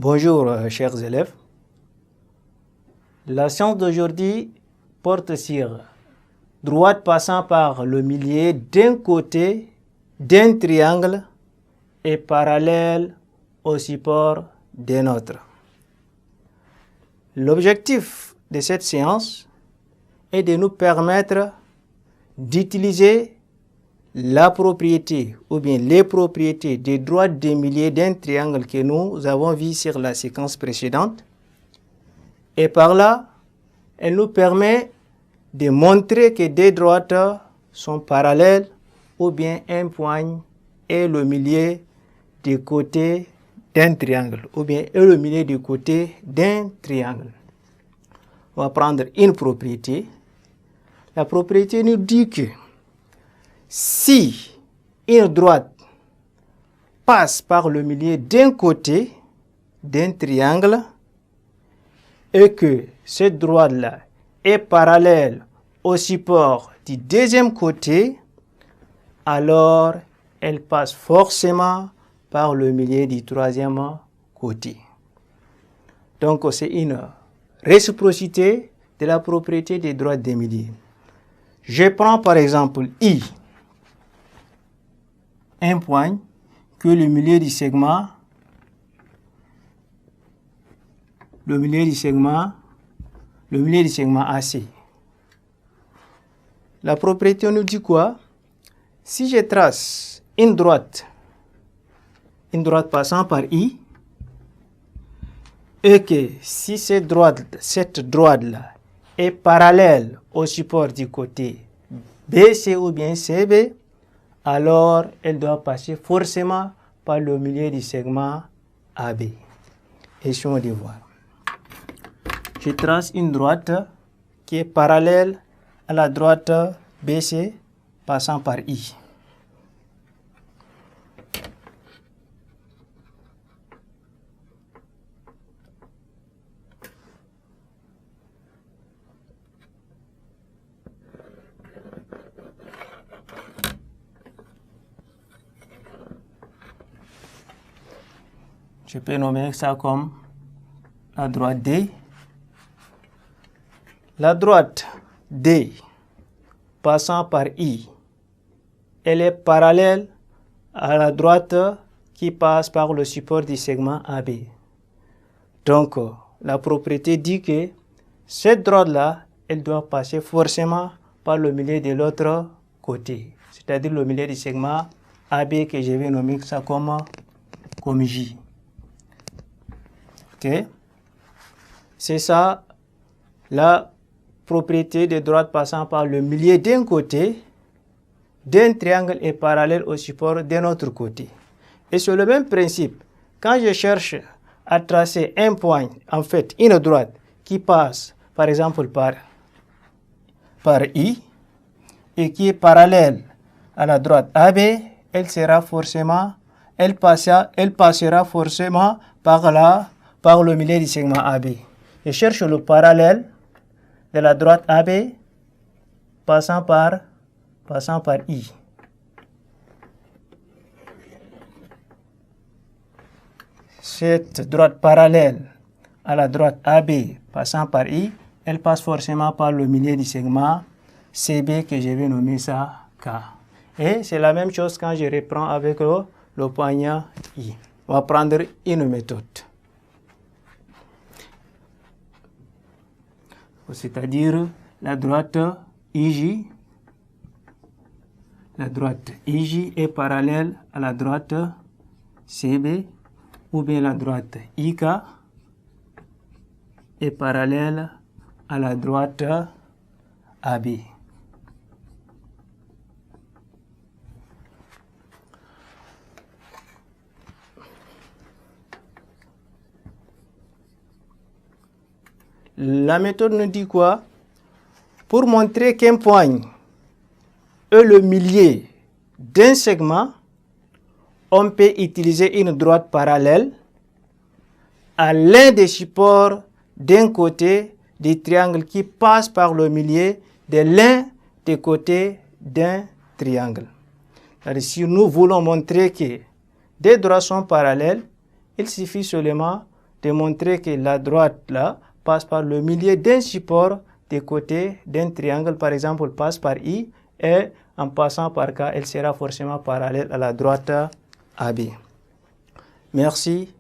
Bonjour, chers élèves. La séance d'aujourd'hui porte sur droite passant par le milieu d'un côté d'un triangle et parallèle au support d'un autre. L'objectif de cette séance est de nous permettre d'utiliser la propriété ou bien les propriétés des droites des milieux d'un triangle que nous avons vu sur la séquence précédente. Et par là, elle nous permet de montrer que des droites sont parallèles ou bien un point est le milieu du côté d'un triangle ou bien est le milieu du côté d'un triangle. On va prendre une propriété. La propriété nous dit que si une droite passe par le milieu d'un côté d'un triangle et que cette droite-là est parallèle au support du deuxième côté, alors elle passe forcément par le milieu du troisième côté. Donc c'est une réciprocité de la propriété des droites des milieux. Je prends par exemple I, un point que le milieu du segment AC. La propriété nous dit quoi? Si je trace une droite passant par I, et que si cette droite-là est parallèle au support du côté BC ou bien CB, alors elle doit passer forcément par le milieu du segment AB. Essayons de voir. Je trace une droite qui est parallèle à la droite BC passant par I. Je peux nommer ça comme la droite D. La droite D passant par I, elle est parallèle à la droite qui passe par le support du segment AB. Donc, la propriété dit que cette droite-là, elle doit passer forcément par le milieu de l'autre côté, c'est-à-dire le milieu du segment AB que je vais nommer ça comme J. Okay. C'est ça la propriété de droite passant par le milieu d'un côté d'un triangle est parallèle au support d'un autre côté. Et sur le même principe, quand je cherche à tracer un point, en fait une droite qui passe par exemple par I et qui est parallèle à la droite AB, elle passera forcément par le milieu du segment AB. Je cherche le parallèle de la droite AB passant par I. Cette droite parallèle à la droite AB passant par I, elle passe forcément par le milieu du segment CB que je vais nommer ça K. Et c'est la même chose quand je reprends avec le poignard I. On va prendre une méthode. C'est-à-dire la droite IJ. La droite IJ est parallèle à la droite CB ou bien la droite IK est parallèle à la droite AB. La méthode nous dit quoi? Pour montrer qu'un point est le milieu d'un segment, on peut utiliser une droite parallèle à l'un des supports d'un côté du triangle qui passe par le milieu de l'un des côtés d'un triangle. Alors, si nous voulons montrer que des droites sont parallèles, il suffit seulement démontrer que la droite là passe par le milieu d'un support des côtés d'un triangle, par exemple, passe par I, et en passant par K, elle sera forcément parallèle à la droite AB. Merci.